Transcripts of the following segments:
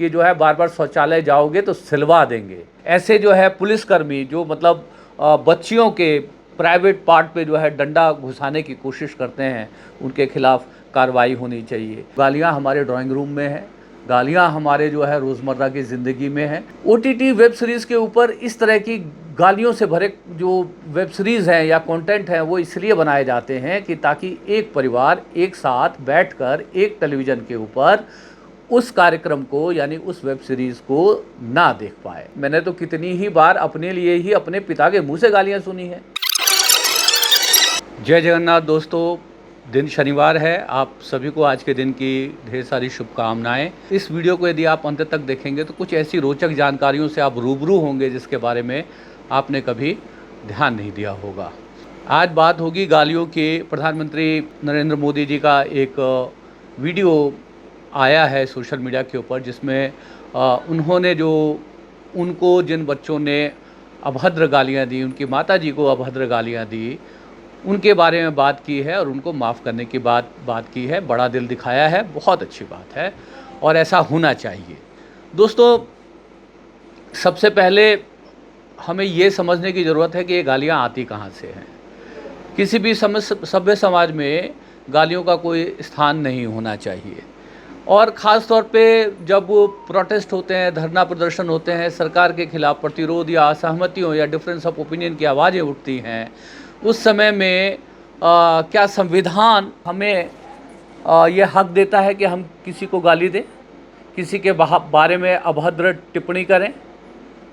कि जो है बार बार शौचालय जाओगे तो सिलवा देंगे। ऐसे जो है पुलिसकर्मी जो मतलब बच्चियों के प्राइवेट पार्ट पे जो है डंडा घुसाने की कोशिश करते हैं, उनके खिलाफ कार्रवाई होनी चाहिए। गालियाँ हमारे ड्राइंग रूम में हैं, गालियाँ हमारे जो है रोज़मर्रा की ज़िंदगी में हैं। OTT वेब सीरीज़ के ऊपर इस तरह की गालियों से भरे जो वेब सीरीज़ हैं या कंटेंट हैं वो इसलिए बनाए जाते हैं कि ताकि एक परिवार एक साथ बैठकर एक टेलीविज़न के ऊपर उस कार्यक्रम को यानी उस वेब सीरीज़ को ना देख पाए। मैंने तो कितनी ही बार अपने लिए ही अपने पिता के मुँह से गालियाँ सुनी हैं। जय जगन्नाथ दोस्तों, दिन शनिवार है। आप सभी को आज के दिन की ढेर सारी शुभकामनाएं। इस वीडियो को यदि आप अंत तक देखेंगे तो कुछ ऐसी रोचक जानकारियों से आप रूबरू होंगे जिसके बारे में आपने कभी ध्यान नहीं दिया होगा। आज बात होगी गालियों के। प्रधानमंत्री नरेंद्र मोदी जी का एक वीडियो आया है सोशल मीडिया के ऊपर, जिसमें उन्होंने उनको जिन बच्चों ने अभद्र गालियाँ दी, उनकी माता जी को अभद्र गालियाँ दी, उनके बारे में बात की है और उनको माफ़ करने की बात की है। बड़ा दिल दिखाया है, बहुत अच्छी बात है और ऐसा होना चाहिए। दोस्तों, सबसे पहले हमें ये समझने की ज़रूरत है कि ये गालियाँ आती कहाँ से हैं। किसी भी सभ्य समाज में गालियों का कोई स्थान नहीं होना चाहिए, और ख़ास तौर पे जब प्रोटेस्ट होते हैं, धरना प्रदर्शन होते हैं, सरकार के खिलाफ प्रतिरोध या असहमतियों या डिफरेंस ऑफ ओपिनियन की आवाज़ें उठती हैं, उस समय में क्या संविधान हमें ये हक देता है कि हम किसी को गाली दें, किसी के बारे में अभद्र टिप्पणी करें?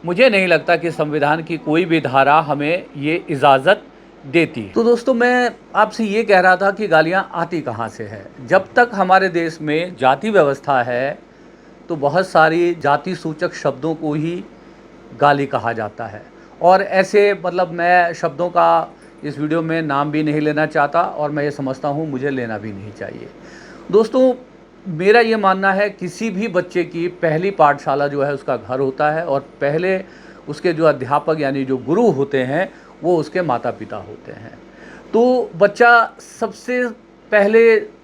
मुझे नहीं लगता कि संविधान की कोई भी धारा हमें ये इजाज़त देती है। तो दोस्तों, मैं आपसे ये कह रहा था कि गालियाँ आती कहाँ से है। जब तक हमारे देश में जाति व्यवस्था है तो बहुत सारी जाति सूचक शब्दों को ही गाली कहा जाता है, और ऐसे मतलब मैं शब्दों का इस वीडियो में नाम भी नहीं लेना चाहता, और मैं ये समझता हूँ मुझे लेना भी नहीं चाहिए। दोस्तों, मेरा ये मानना है किसी भी बच्चे की पहली पाठशाला जो है उसका घर होता है, और पहले उसके जो अध्यापक यानी जो गुरु होते हैं वो उसके माता पिता होते हैं। तो बच्चा सबसे पहले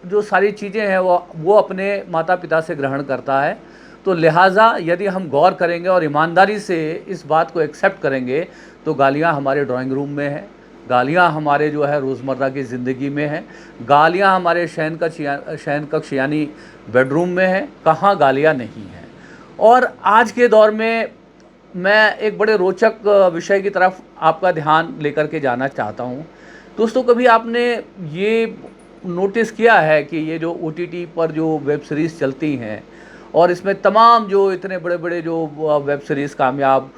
जो सारी चीज़ें हैं वो अपने माता पिता से ग्रहण करता है। तो लिहाजा यदि हम गौर करेंगे और ईमानदारी से इस बात को एक्सेप्ट करेंगे तो गालियाँ हमारे ड्राइंग रूम में हैं, गालियाँ हमारे जो है रोज़मर्रा की ज़िंदगी में हैं, गालियाँ हमारे शयन कक्ष यानी बेडरूम में हैं। कहाँ गालियाँ नहीं हैं। और आज के दौर में मैं एक बड़े रोचक विषय की तरफ आपका ध्यान लेकर के जाना चाहता हूँ। दोस्तों, कभी आपने ये नोटिस किया है कि ये जो OTT पर जो वेब सीरीज़ चलती हैं और इसमें तमाम जो इतने बड़े बड़े जो वेब सीरीज़ कामयाब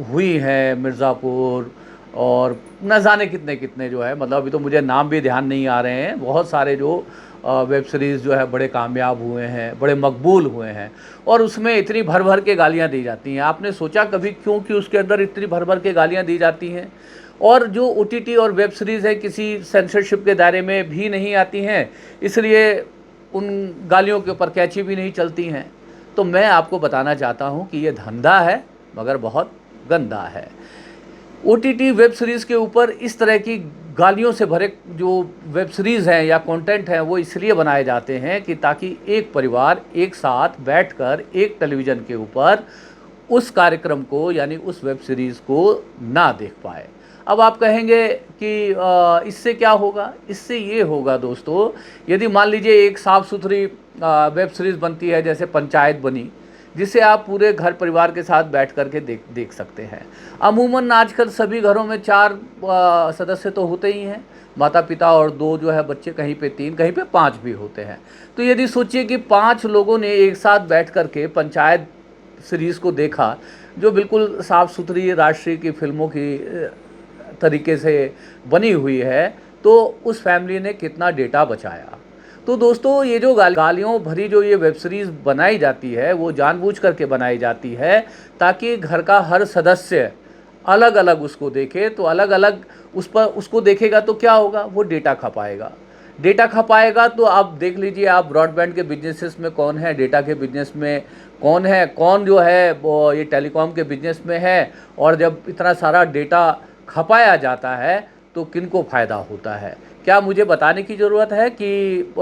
हुई हैं, मिर्ज़ापुर और न जाने कितने कितने जो है, मतलब अभी तो मुझे नाम भी ध्यान नहीं आ रहे हैं, बहुत सारे जो वेब सीरीज़ जो है बड़े कामयाब हुए हैं, बड़े मकबूल हुए हैं, और उसमें इतनी भर भर के गालियाँ दी जाती हैं। आपने सोचा कभी क्यों कि उसके अंदर इतनी भर भर के गालियाँ दी जाती हैं? और जो OTT और वेब सीरीज़ है किसी सेंसरशिप के दायरे में भी नहीं आती हैं, इसलिए उन गालियों के ऊपर कैची भी नहीं चलती हैं। तो मैं आपको बताना चाहता हूँ कि ये धंधा है मगर बहुत गंदा है। OTT वेब सीरीज़ के ऊपर इस तरह की गालियों से भरे जो वेब सीरीज़ हैं या कंटेंट हैं वो इसलिए बनाए जाते हैं कि ताकि एक परिवार एक साथ बैठकर एक टेलीविज़न के ऊपर उस कार्यक्रम को यानी उस वेब सीरीज़ को ना देख पाए। अब आप कहेंगे कि इससे क्या होगा? इससे ये होगा दोस्तों, यदि मान लीजिए एक साफ़ सुथरी वेब सीरीज़ बनती है, जैसे पंचायत बनी, जिसे आप पूरे घर परिवार के साथ बैठ कर के देख सकते हैं। अमूमन आजकल सभी घरों में 4 सदस्य तो होते ही हैं, माता पिता और 2 जो है बच्चे, कहीं पे 3, कहीं पे 5 भी होते हैं। तो यदि सोचिए कि 5 लोगों ने एक साथ बैठ कर के पंचायत सीरीज़ को देखा, जो बिल्कुल साफ़ सुथरी राष्ट्रीय की फिल्मों की तरीके से बनी हुई है, तो उस फैमिली ने कितना डेटा बचाया। तो दोस्तों, ये जो गालियों भरी जो ये वेब सीरीज़ बनाई जाती है वो जानबूझ करके बनाई जाती है ताकि घर का हर सदस्य अलग अलग उसको देखे। तो अलग अलग उसको देखेगा तो क्या होगा? वो डेटा खपाएगा। डेटा खपाएगा तो आप देख लीजिए, आप ब्रॉडबैंड के बिजनेसेस में कौन है, डेटा के बिजनेस में कौन है, कौन जो है वो ये टेलीकॉम के बिजनेस में है। और जब इतना सारा डेटा खपाया जाता है तो किनको फ़ायदा होता है? क्या मुझे बताने की ज़रूरत है कि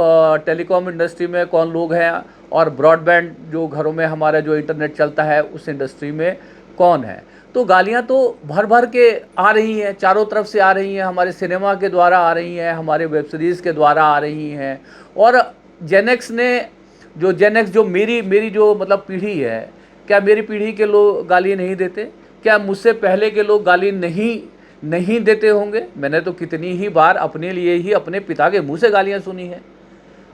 टेलीकॉम इंडस्ट्री में कौन लोग हैं और ब्रॉडबैंड जो घरों में हमारा जो इंटरनेट चलता है उस इंडस्ट्री में कौन है? तो गालियाँ तो भर-भर के आ रही हैं, चारों तरफ से आ रही हैं, हमारे सिनेमा के द्वारा आ रही हैं, हमारे वेब सीरीज़ के द्वारा आ रही हैं। और जेन एक्स जो मेरी जो मतलब पीढ़ी है, क्या मेरी पीढ़ी के लोग गाली नहीं देते? क्या मुझसे पहले के लोग गाली नहीं देते होंगे? मैंने तो कितनी ही बार अपने लिए ही अपने पिता के मुँह से गालियाँ सुनी हैं।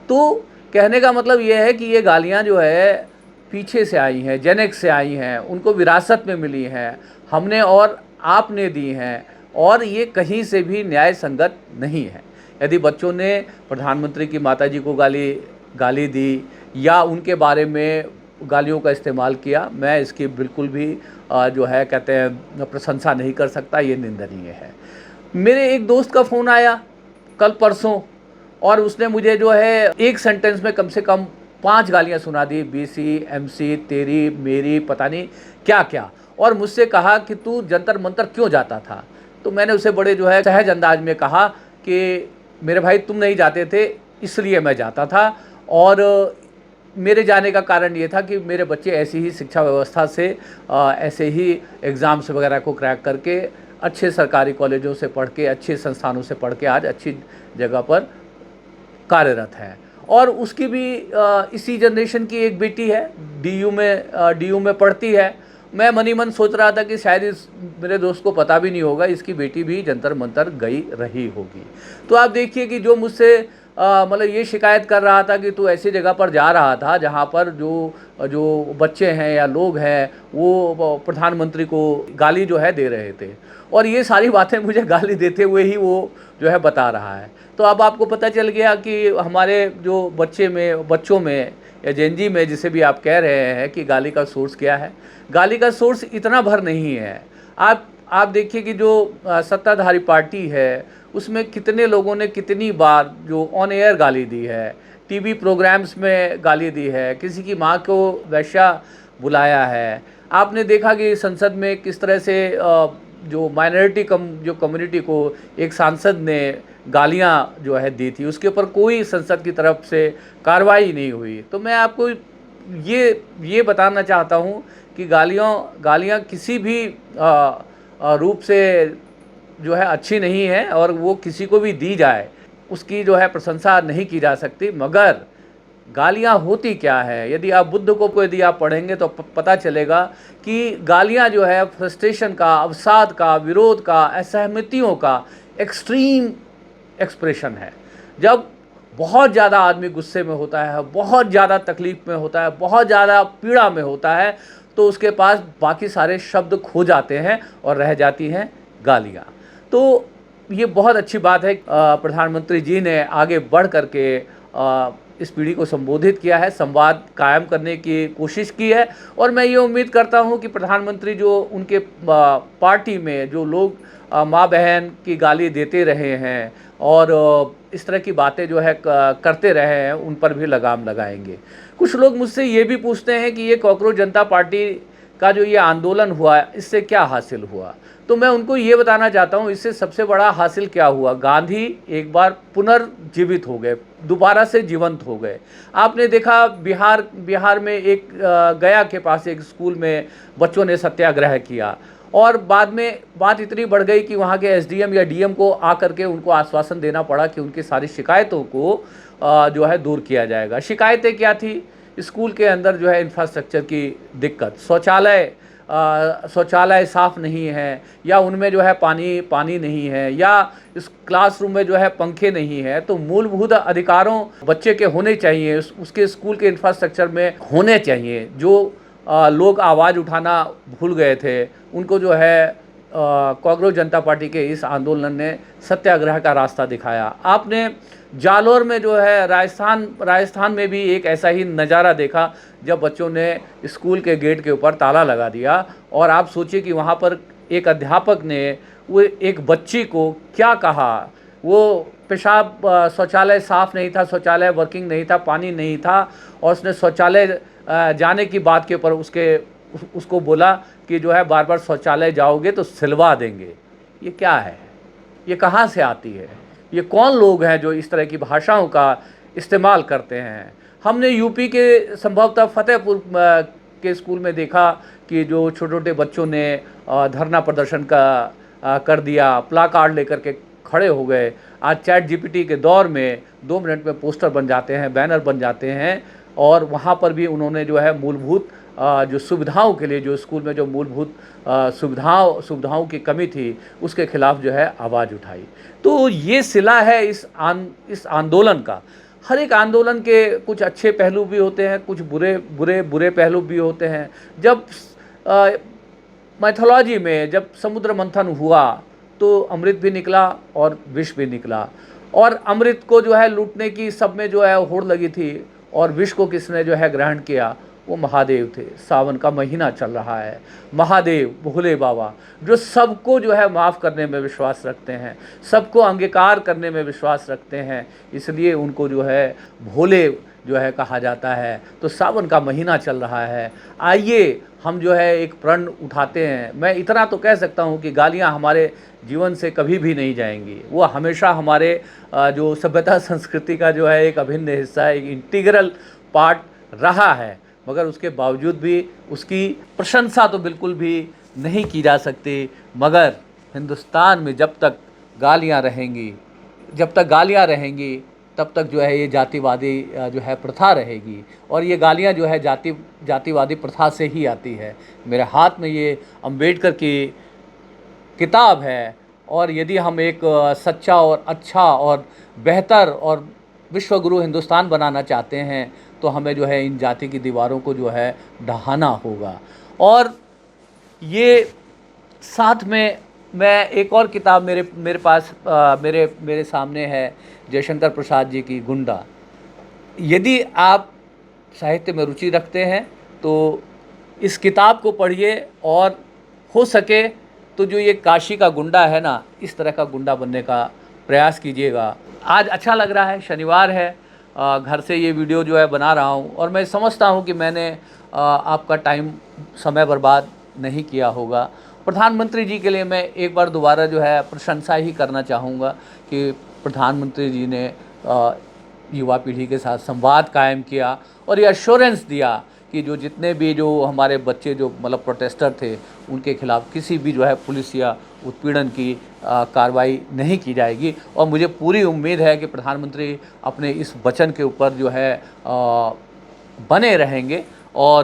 तो कहने का मतलब ये है कि ये गालियाँ जो है पीछे से आई हैं, जेन एक्स से आई हैं, उनको विरासत में मिली हैं, हमने और आपने दी हैं, और ये कहीं से भी न्याय संगत नहीं है। यदि बच्चों ने प्रधानमंत्री की माताजी को गाली दी या उनके बारे में गालियों का इस्तेमाल किया, मैं इसकी बिल्कुल भी जो है कहते हैं प्रशंसा नहीं कर सकता, ये निंदनीय है। मेरे एक दोस्त का फ़ोन आया कल परसों, और उसने मुझे जो है एक सेंटेंस में कम से कम 5 गालियाँ सुना दी, बीसी, एमसी, तेरी, मेरी, पता नहीं क्या-क्या, और मुझसे कहा कि तू जंतर मंतर क्यों जाता था? तो मैंने उसे बड़े जो है सहज अंदाज में कहा कि मेरे भाई तुम नहीं जाते थे इसलिए मैं जाता था, और मेरे जाने का कारण ये था कि मेरे बच्चे ऐसी ही शिक्षा व्यवस्था से ऐसे ही एग्ज़ाम्स वगैरह को क्रैक करके अच्छे सरकारी कॉलेजों से पढ़ के, अच्छे संस्थानों से पढ़ के आज अच्छी जगह पर कार्यरत है। और उसकी भी इसी जनरेशन की एक बेटी है, डीयू में पढ़ती है। मैं मनी मन सोच रहा था कि शायद इस मेरे दोस्त को पता भी नहीं होगा, इसकी बेटी भी जंतर मंतर गई रही होगी। तो आप देखिए कि जो मुझसे मतलब ये शिकायत कर रहा था कि तू ऐसी जगह पर जा रहा था जहाँ पर जो बच्चे हैं या लोग हैं वो प्रधानमंत्री को गाली जो है दे रहे थे, और ये सारी बातें मुझे गाली देते हुए ही वो जो है बता रहा है। तो अब आपको पता चल गया कि हमारे जो बच्चों में या जेनजी में, जिसे भी आप कह रहे हैं कि गाली का सोर्स क्या है, गाली का सोर्स इतना भर नहीं है। आप देखिए कि जो सत्ताधारी पार्टी है उसमें कितने लोगों ने कितनी बार जो ऑन एयर गाली दी है, टीवी प्रोग्राम्स में गाली दी है, किसी की माँ को वैश्या बुलाया है। आपने देखा कि संसद में किस तरह से जो माइनॉरिटी जो कम्युनिटी को एक सांसद ने गालियाँ जो है दी थी, उसके ऊपर कोई संसद की तरफ से कार्रवाई नहीं हुई। तो मैं आपको ये बताना चाहता हूँ कि गालियाँ किसी भी रूप से जो है अच्छी नहीं है, और वो किसी को भी दी जाए उसकी जो है प्रशंसा नहीं की जा सकती। मगर गालियाँ होती क्या है, यदि आप बुद्ध को यदि आप पढ़ेंगे तो पता चलेगा कि गालियाँ जो है फ्रस्ट्रेशन का, अवसाद का, विरोध का, असहमतियों का एक्सट्रीम एक्सप्रेशन है। जब बहुत ज़्यादा आदमी गुस्से में होता है, बहुत ज़्यादा तकलीफ़ में होता है, बहुत ज़्यादा पीड़ा में होता है, तो उसके पास बाकी सारे शब्द खो जाते हैं और रह जाती हैं गालियाँ। तो ये बहुत अच्छी बात है, प्रधानमंत्री जी ने आगे बढ़ करके इस पीढ़ी को संबोधित किया है, संवाद कायम करने की कोशिश की है, और मैं ये उम्मीद करता हूँ कि प्रधानमंत्री जो उनके पार्टी में जो लोग माँ बहन की गाली देते रहे हैं और इस तरह की बातें जो है करते रहे हैं, उन पर भी लगाम लगाएंगे। कुछ लोग मुझसे ये भी पूछते हैं कि ये कॉकरोच जनता पार्टी का जो ये आंदोलन हुआ, इससे क्या हासिल हुआ? तो मैं उनको ये बताना चाहता हूँ, इससे सबसे बड़ा हासिल क्या हुआ? गांधी एक बार पुनर्जीवित हो गए, दोबारा से जीवंत हो गए। आपने देखा बिहार में एक गया के पास एक स्कूल में बच्चों ने सत्याग्रह किया, और बाद में बात इतनी बढ़ गई कि वहाँ के एसडीएम या डीएम को आकर के उनको आश्वासन देना पड़ा कि उनकी सारी शिकायतों को जो है दूर किया जाएगा। शिकायतें क्या थी? स्कूल के अंदर जो है इंफ्रास्ट्रक्चर की दिक्कत, शौचालय साफ़ नहीं है, या उनमें जो है पानी नहीं है, या इस क्लासरूम में जो है पंखे नहीं है। तो मूलभूत अधिकारों बच्चे के होने चाहिए, उसके स्कूल के इंफ्रास्ट्रक्चर में होने चाहिए। जो लोग आवाज़ उठाना भूल गए थे, उनको जो है कॉकरोच जनता पार्टी के इस आंदोलन ने सत्याग्रह का रास्ता दिखाया। आपने जालौर में जो है राजस्थान में भी एक ऐसा ही नज़ारा देखा, जब बच्चों ने स्कूल के गेट के ऊपर ताला लगा दिया, और आप सोचिए कि वहाँ पर एक अध्यापक ने वो एक बच्ची को क्या कहा। वो पेशाब शौचालय साफ़ नहीं था, शौचालय वर्किंग नहीं था, पानी नहीं था, और उसने शौचालय जाने की बात के ऊपर उसको बोला कि जो है बार बार शौचालय जाओगे तो सिलवा देंगे। ये क्या है? ये कहाँ से आती है? ये कौन लोग हैं जो इस तरह की भाषाओं का इस्तेमाल करते हैं? हमने यूपी के संभवतः फतेहपुर के स्कूल में देखा कि जो छोटे-छोटे बच्चों ने धरना प्रदर्शन कर दिया, प्लाकार्ड लेकर के खड़े हो गए। आज चैट जीपीटी के दौर में 2 मिनट में पोस्टर बन जाते हैं, बैनर बन जाते हैं और वहाँ पर भी उन्होंने जो है मूलभूत जो सुविधाओं के लिए, जो स्कूल में जो मूलभूत सुविधाओं की कमी थी, उसके खिलाफ जो है आवाज़ उठाई। तो ये सिला है इस आंदोलन का। हर एक आंदोलन के कुछ अच्छे पहलू भी होते हैं, कुछ बुरे पहलू भी होते हैं। जब माइथोलॉजी में जब समुद्र मंथन हुआ तो अमृत भी निकला और विष भी निकला, और अमृत को जो है लूटने की सब में जो है होड़ लगी थी, और विष को किसने जो है ग्रहण किया? वो महादेव थे। सावन का महीना चल रहा है, महादेव भोले बाबा जो सबको जो है माफ़ करने में विश्वास रखते हैं, सबको अंगीकार करने में विश्वास रखते हैं, इसलिए उनको जो है भोले जो है कहा जाता है। तो सावन का महीना चल रहा है, आइए हम जो है एक प्रण उठाते हैं। मैं इतना तो कह सकता हूँ कि गालियाँ हमारे जीवन से कभी भी नहीं जाएंगी, वो हमेशा हमारे जो सभ्यता संस्कृति का जो है एक अभिन्न हिस्सा है, एक इंटीग्रल पार्ट रहा है। मगर उसके बावजूद भी उसकी प्रशंसा तो बिल्कुल भी नहीं की जा सकती। मगर हिंदुस्तान में जब तक गालियाँ रहेंगी तब तक जो है ये जातिवादी जो है प्रथा रहेगी, और ये गालियाँ जो है जातिवादी प्रथा से ही आती है। मेरे हाथ में ये अम्बेडकर की किताब है, और यदि हम एक सच्चा और अच्छा और बेहतर और विश्वगुरु हिंदुस्तान बनाना चाहते हैं तो हमें जो है इन जाति की दीवारों को जो है ढहाना होगा। और ये साथ में मैं एक और किताब मेरे पास मेरे सामने है, जयशंकर प्रसाद जी की गुंडा। यदि आप साहित्य में रुचि रखते हैं तो इस किताब को पढ़िए, और हो सके तो जो ये काशी का गुंडा है ना, इस तरह का गुंडा बनने का प्रयास कीजिएगा। आज अच्छा लग रहा है, शनिवार है, घर से ये वीडियो जो है बना रहा हूँ, और मैं समझता हूँ कि मैंने आपका समय बर्बाद नहीं किया होगा। प्रधानमंत्री जी के लिए मैं एक बार दोबारा जो है प्रशंसा ही करना चाहूँगा कि प्रधानमंत्री जी ने युवा पीढ़ी के साथ संवाद कायम किया और ये एश्योरेंस दिया कि जितने भी हमारे बच्चे मतलब प्रोटेस्टर थे, उनके खिलाफ़ किसी भी जो है पुलिस या उत्पीड़न की कार्रवाई नहीं की जाएगी। और मुझे पूरी उम्मीद है कि प्रधानमंत्री अपने इस वचन के ऊपर जो है बने रहेंगे, और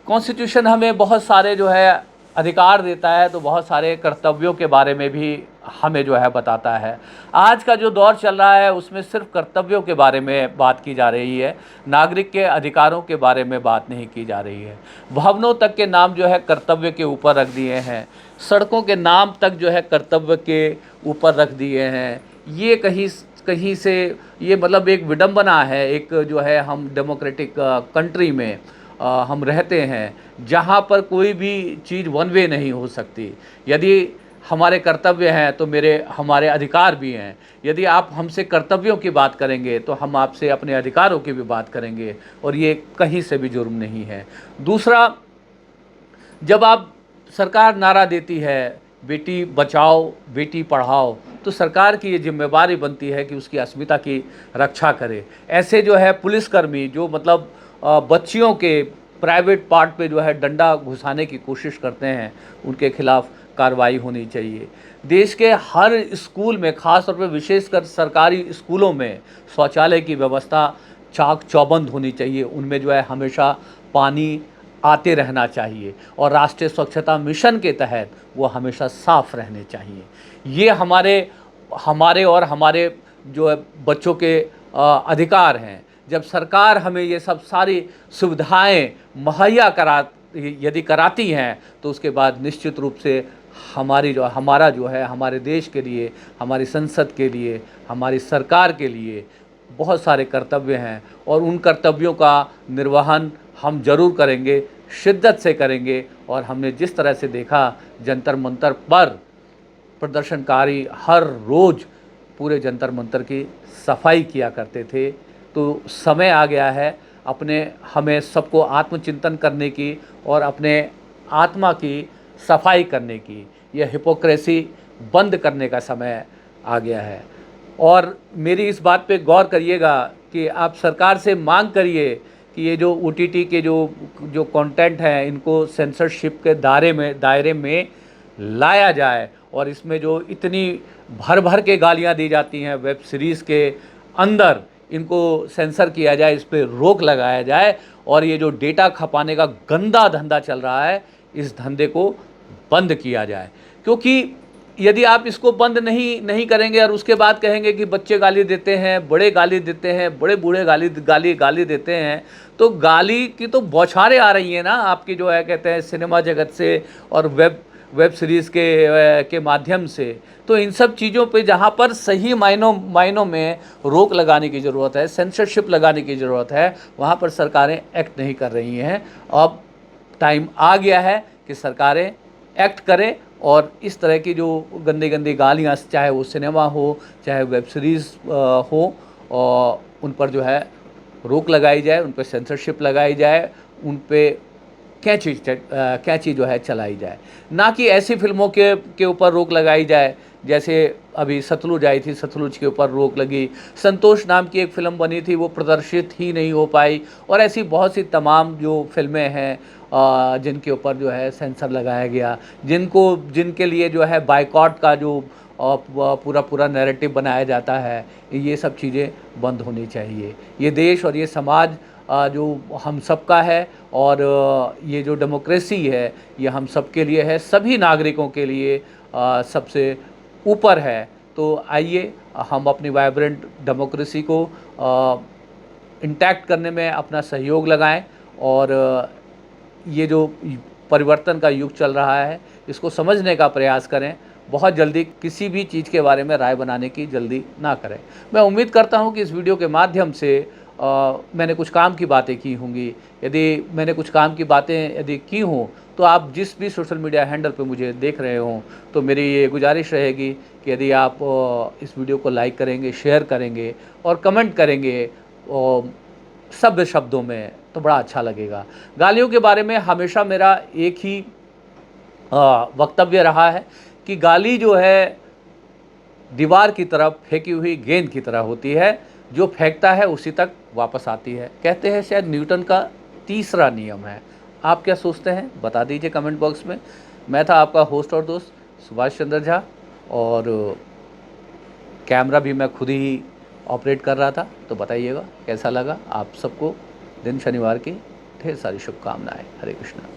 कॉन्स्टिट्यूशन हमें बहुत सारे जो है अधिकार देता है, तो बहुत सारे कर्तव्यों के बारे में भी हमें जो है बताता है। आज का जो दौर चल रहा है उसमें सिर्फ कर्तव्यों के बारे में बात की जा रही है, नागरिक के अधिकारों के बारे में बात नहीं की जा रही है। भवनों तक के नाम जो है कर्तव्य के ऊपर रख दिए हैं, सड़कों के नाम तक जो है कर्तव्य के ऊपर रख दिए हैं। ये कहीं से ये मतलब एक विडंबना है, एक जो है हम डेमोक्रेटिक कंट्री में हम रहते हैं जहाँ पर कोई भी चीज़ वन वे नहीं हो सकती। यदि हमारे कर्तव्य हैं तो हमारे अधिकार भी हैं। यदि आप हमसे कर्तव्यों की बात करेंगे तो हम आपसे अपने अधिकारों की भी बात करेंगे, और ये कहीं से भी जुर्म नहीं है। दूसरा, जब आप सरकार नारा देती है बेटी बचाओ बेटी पढ़ाओ, तो सरकार की ये जिम्मेवारी बनती है कि उसकी अस्मिता की रक्षा करे। ऐसे जो है पुलिसकर्मी जो मतलब बच्चियों के प्राइवेट पार्ट पे जो है डंडा घुसाने की कोशिश करते हैं, उनके खिलाफ़ कार्रवाई होनी चाहिए। देश के हर स्कूल में, ख़ास तौर पे विशेषकर सरकारी स्कूलों में शौचालय की व्यवस्था चाक चौबंद होनी चाहिए। उनमें जो है हमेशा पानी आते रहना चाहिए, और राष्ट्रीय स्वच्छता मिशन के तहत वो हमेशा साफ़ रहने चाहिए। ये हमारे और हमारे जो है बच्चों के अधिकार हैं। जब सरकार हमें ये सब सारी सुविधाएं मुहैया यदि कराती हैं तो उसके बाद निश्चित रूप से हमारा जो है हमारे देश के लिए, हमारी संसद के लिए, हमारी सरकार के लिए बहुत सारे कर्तव्य हैं, और उन कर्तव्यों का निर्वहन हम ज़रूर करेंगे, शिद्दत से करेंगे। और हमने जिस तरह से देखा, जंतर मंतर पर प्रदर्शनकारी हर रोज़ पूरे जंतर मंतर की सफाई किया करते थे। तो समय आ गया है हमें सबको आत्मचिंतन करने की और अपने आत्मा की सफाई करने की। यह हिपोक्रेसी बंद करने का समय आ गया है। और मेरी इस बात पे गौर करिएगा कि आप सरकार से मांग करिए कि ये जो ओटीटी के जो जो कंटेंट हैं इनको सेंसरशिप के दायरे में लाया जाए, और इसमें जो इतनी भर भर के गालियाँ दी जाती हैं वेब सीरीज़ के अंदर, इनको सेंसर किया जाए, इस पे रोक लगाया जाए, और ये जो डेटा खपाने का गंदा धंधा चल रहा है इस धंधे को बंद किया जाए। क्योंकि यदि आप इसको बंद नहीं करेंगे और उसके बाद कहेंगे कि बच्चे गाली देते हैं, बड़े गाली देते हैं, बड़े बूढ़े गाली देते हैं, तो गाली की तो बौछारें आ रही हैं ना आपकी जो है कहते हैं सिनेमा जगत से और वेब सीरीज़ के माध्यम से। तो इन सब चीज़ों पे जहाँ पर सही मायनों में रोक लगाने की ज़रूरत है, सेंसरशिप लगाने की ज़रूरत है, वहाँ पर सरकारें एक्ट नहीं कर रही हैं। अब टाइम आ गया है कि सरकारें एक्ट करें और इस तरह की जो गंदी गालियाँ, चाहे वो सिनेमा हो, चाहे वेब सीरीज़ हो, और उन पर जो है रोक लगाई जाए, उन पर सेंसरशिप लगाई जाए, उन पे कैंची जो है चलाई जाए। ना कि ऐसी फिल्मों के ऊपर रोक लगाई जाए जैसे अभी सतलुज आई थी, सतलुज के ऊपर रोक लगी। संतोष नाम की एक फ़िल्म बनी थी, वो प्रदर्शित ही नहीं हो पाई। और ऐसी बहुत सी तमाम जो फ़िल्में हैं जिनके ऊपर जो है सेंसर लगाया गया, जिनके लिए जो है बायकॉट का जो पूरा नैरेटिव बनाया जाता है, ये सब चीज़ें बंद होनी चाहिए। ये देश और ये समाज जो हम सबका है, और ये जो डेमोक्रेसी है ये हम सब के लिए है, सभी नागरिकों के लिए सबसे ऊपर है। तो आइए हम अपनी वाइब्रेंट डेमोक्रेसी को इंटैक्ट करने में अपना सहयोग लगाएं, और ये जो परिवर्तन का युग चल रहा है इसको समझने का प्रयास करें। बहुत जल्दी किसी भी चीज़ के बारे में राय बनाने की जल्दी ना करें। मैं उम्मीद करता हूं कि इस वीडियो के माध्यम से मैंने कुछ काम की बातें की होंगी। यदि मैंने कुछ काम की बातें यदि की हों, तो आप जिस भी सोशल मीडिया हैंडल पे मुझे देख रहे हों, तो मेरी ये गुजारिश रहेगी कि यदि आप इस वीडियो को लाइक करेंगे, शेयर करेंगे और कमेंट करेंगे सभ्य शब्दों में, तो बड़ा अच्छा लगेगा। गालियों के बारे में हमेशा मेरा एक ही वक्तव्य रहा है कि गाली जो है दीवार की तरफ फेंकी हुई गेंद की तरह होती है, जो फेंकता है उसी तक वापस आती है। कहते हैं शायद न्यूटन का तीसरा नियम है। आप क्या सोचते हैं बता दीजिए कमेंट बॉक्स में। मैं था आपका होस्ट और दोस्त सुभाष चंद्र झा, और कैमरा भी मैं खुद ही ऑपरेट कर रहा था। तो बताइएगा कैसा लगा। आप सबको दिन शनिवार की ढेर सारी शुभकामनाएं। हरे कृष्णा।